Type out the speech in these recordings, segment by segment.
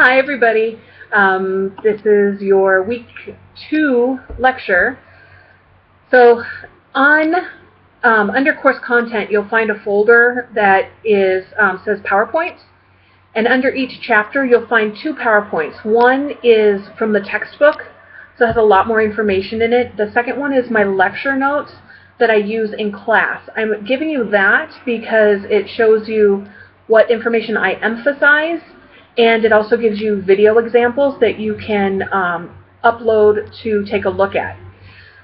Hi, everybody. This is your week 2 lecture. So on under course content, you'll find a folder that says PowerPoints. And under each chapter, you'll find 2 PowerPoints. One is from the textbook, so it has a lot more information in it. The second one is my lecture notes that I use in class. I'm giving you that because it shows you what information I emphasize, and it also gives you video examples that you can upload to take a look at.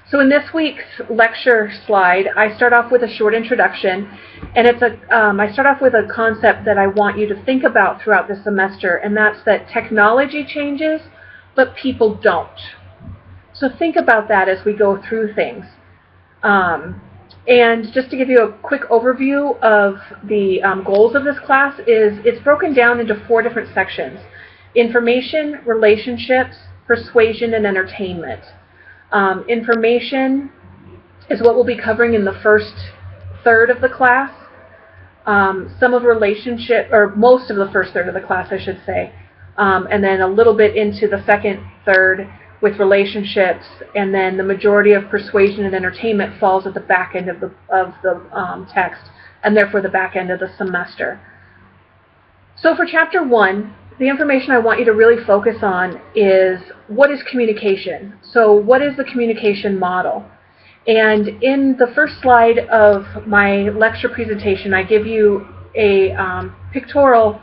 So in this week's lecture slide, I start off with a short introduction, and I start off with a concept that I want you to think about throughout the semester, and that's that technology changes, but people don't. So think about that as we go through things. And just to give you a quick overview of the goals of this class, it's broken down into 4 different sections: information, relationships, persuasion, and entertainment. Information is what we'll be covering in the first third of the class. Some of relationship, or most of the first third of the class, I should say, and then a little bit into the second third with relationships, and then the majority of persuasion and entertainment falls at the back end of the text, and therefore the back end of the semester. So for chapter 1, the information I want you to really focus on is what is communication? So what is the communication model? And in the first slide of my lecture presentation, I give you a pictorial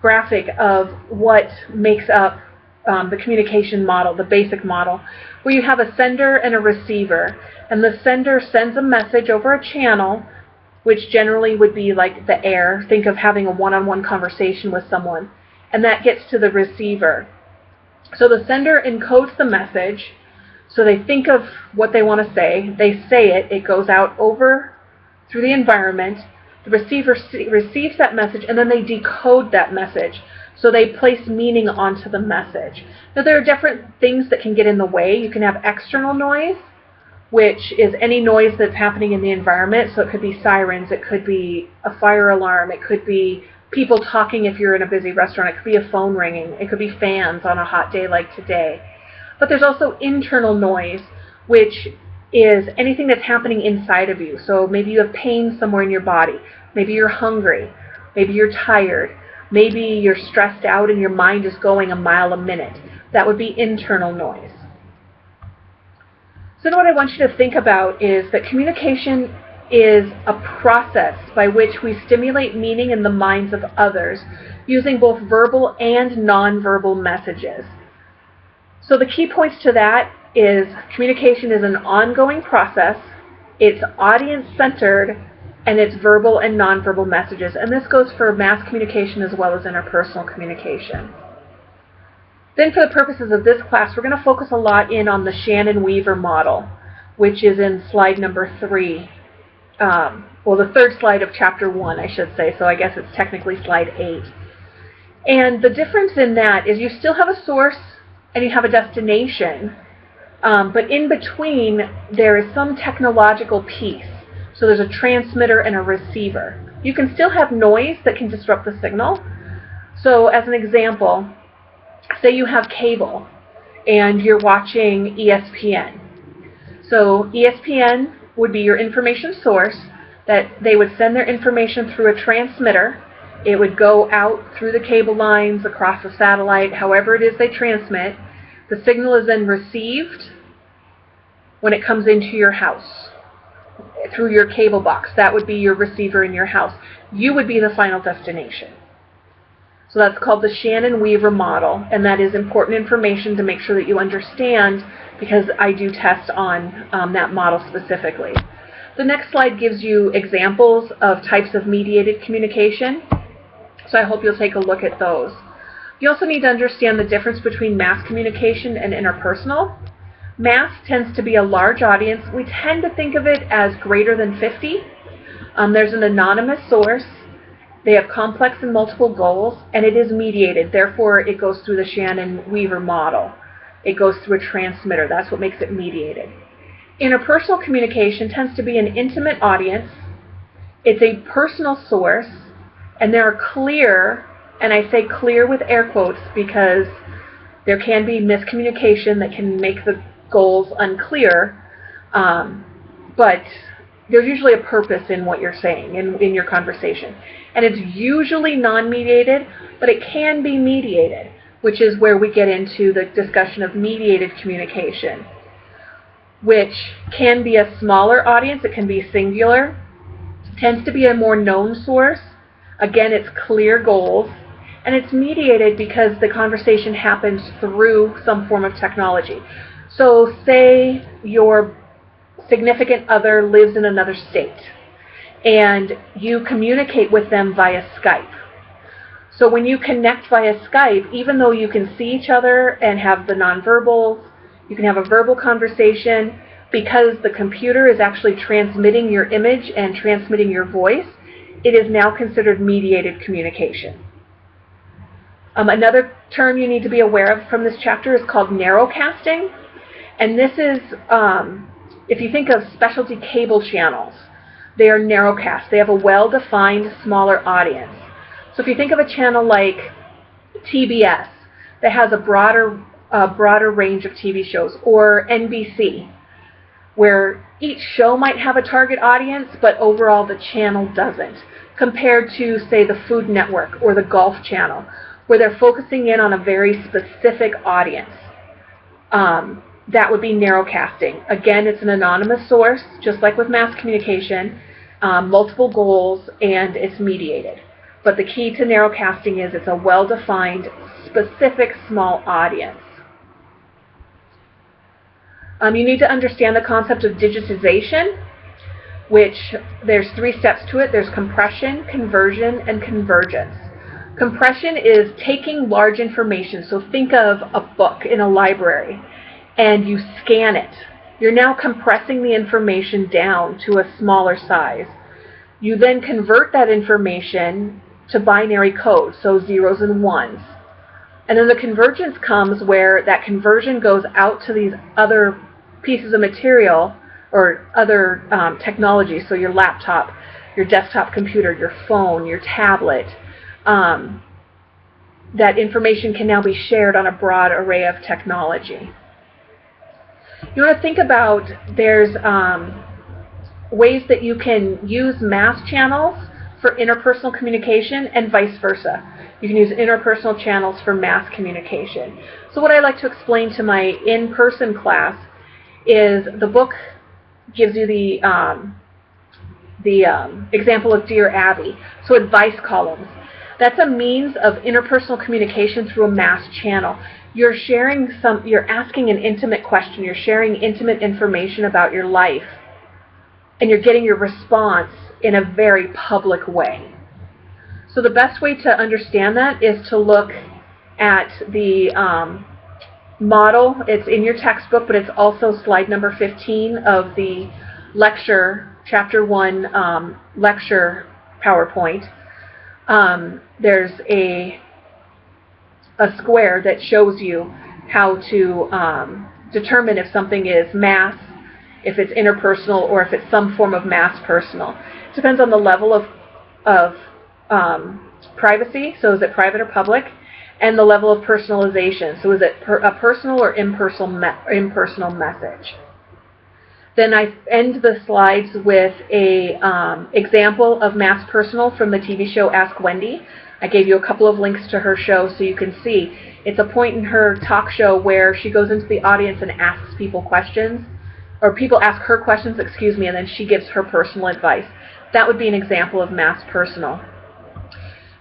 graphic of what makes up the communication model, the basic model, where you have a sender and a receiver. And the sender sends a message over a channel, which generally would be like the air. Think of having a one-on-one conversation with someone. And that gets to the receiver. So the sender encodes the message. So they think of what they want to say. They say it. It goes out over through the environment. The receiver receives that message, and then they decode that message. So they place meaning onto the message. Now there are different things that can get in the way. You can have external noise, which is any noise that's happening in the environment. So it could be sirens, it could be a fire alarm, it could be people talking if you're in a busy restaurant, it could be a phone ringing, it could be fans on a hot day like today. But there's also internal noise, which is anything that's happening inside of you. So maybe you have pain somewhere in your body, maybe you're hungry, maybe you're tired, maybe you're stressed out and your mind is going a mile a minute. That would be internal noise. So what I want you to think about is that communication is a process by which we stimulate meaning in the minds of others using both verbal and nonverbal messages. So the key points to that is communication is an ongoing process, it's audience-centered, and it's verbal and nonverbal messages. And this goes for mass communication as well as interpersonal communication. Then for the purposes of this class, we're going to focus a lot in on the Shannon-Weaver model, which is in slide number 3. Well, the third slide of chapter 1, I should say, so I guess it's technically slide 8. And the difference in that is you still have a source and you have a destination, but in between there is some technological piece. So there's a transmitter and a receiver. You can still have noise that can disrupt the signal. So as an example, say you have cable and you're watching ESPN. So ESPN would be your information source, that they would send their information through a transmitter. It would go out through the cable lines, across the satellite, however it is they transmit. The signal is then received when it comes into your house through your cable box. That would be your receiver in your house. You would be the final destination. So that's called the Shannon-Weaver model, and that is important information to make sure that you understand, because I do test on that model specifically. The next slide gives you examples of types of mediated communication, so I hope you'll take a look at those. You also need to understand the difference between mass communication and interpersonal. Mass tends to be a large audience. We tend to think of it as greater than 50. There's an anonymous source. They have complex and multiple goals, and it is mediated. Therefore, it goes through the Shannon-Weaver model. It goes through a transmitter. That's what makes it mediated. Interpersonal communication tends to be an intimate audience. It's a personal source, and there are clear And I say clear with air quotes because there can be miscommunication that can make the goals unclear, but there's usually a purpose in what you're saying in your conversation. And it's usually non-mediated, but it can be mediated, which is where we get into the discussion of mediated communication, which can be a smaller audience. It can be singular, tends to be a more known source. Again, it's clear goals, and it's mediated because the conversation happens through some form of technology. So say your significant other lives in another state, and you communicate with them via Skype. So when you connect via Skype, even though you can see each other and have the nonverbals, you can have a verbal conversation, because the computer is actually transmitting your image and transmitting your voice, it is now considered mediated communication. Another term you need to be aware of from this chapter is called narrowcasting. And this is, if you think of specialty cable channels, they are narrowcast. They have a well-defined, smaller audience. So if you think of a channel like TBS that has a broader range of TV shows, or NBC, where each show might have a target audience, but overall the channel doesn't, compared to, say, the Food Network or the Golf Channel, where they're focusing in on a very specific audience. That would be narrowcasting. Again, it's an anonymous source, just like with mass communication, multiple goals, and it's mediated. But the key to narrowcasting is it's a well-defined, specific, small audience. You need to understand the concept of digitization, which there's 3 steps to it. There's compression, conversion, and convergence. Compression is taking large information. So think of a book in a library, and you scan it. You're now compressing the information down to a smaller size. You then convert that information to binary code, so zeros and ones. And then the convergence comes where that conversion goes out to these other pieces of material or other technology, so your laptop, your desktop computer, your phone, your tablet. That information can now be shared on a broad array of technology. You want to think about, there's ways that you can use mass channels for interpersonal communication and vice versa. You can use interpersonal channels for mass communication. So what I like to explain to my in-person class is the book gives you the example of Dear Abby, so advice columns. That's a means of interpersonal communication through a mass channel. You're asking an intimate question, you're sharing intimate information about your life, and you're getting your response in a very public way. So the best way to understand that is to look at the model. It's in your textbook, but it's also slide number 15 of the lecture, chapter 1 lecture PowerPoint. There's a square that shows you how to determine if something is mass, if it's interpersonal, or if it's some form of mass personal. It depends on the level of privacy, so is it private or public, and the level of personalization, so is it a personal or impersonal message. Then I end the slides with a example of mass personal from the TV show Ask Wendy. I gave you a couple of links to her show so you can see. It's a point in her talk show where she goes into the audience and asks people questions, or people ask her questions, and then she gives her personal advice. That would be an example of mass personal.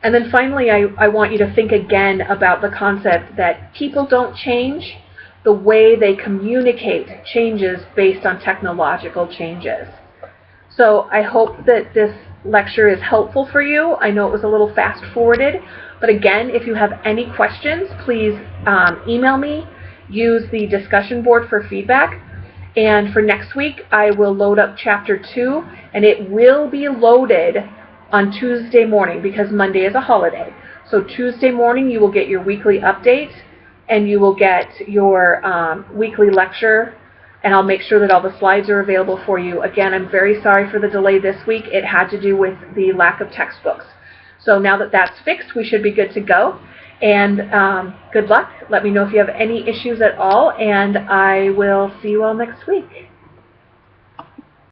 And then finally, I want you to think again about the concept that people don't change. The way they communicate changes based on technological changes. So I hope that this lecture is helpful for you. I know it was a little fast-forwarded, but again, if you have any questions, please email me. Use the discussion board for feedback. And for next week, I will load up Chapter 2, and it will be loaded on Tuesday morning because Monday is a holiday. So Tuesday morning, you will get your weekly update, and you will get your weekly lecture, and I'll make sure that all the slides are available for you. Again, I'm very sorry for the delay this week. It had to do with the lack of textbooks. So now that that's fixed, we should be good to go. And good luck. Let me know if you have any issues at all, and I will see you all next week.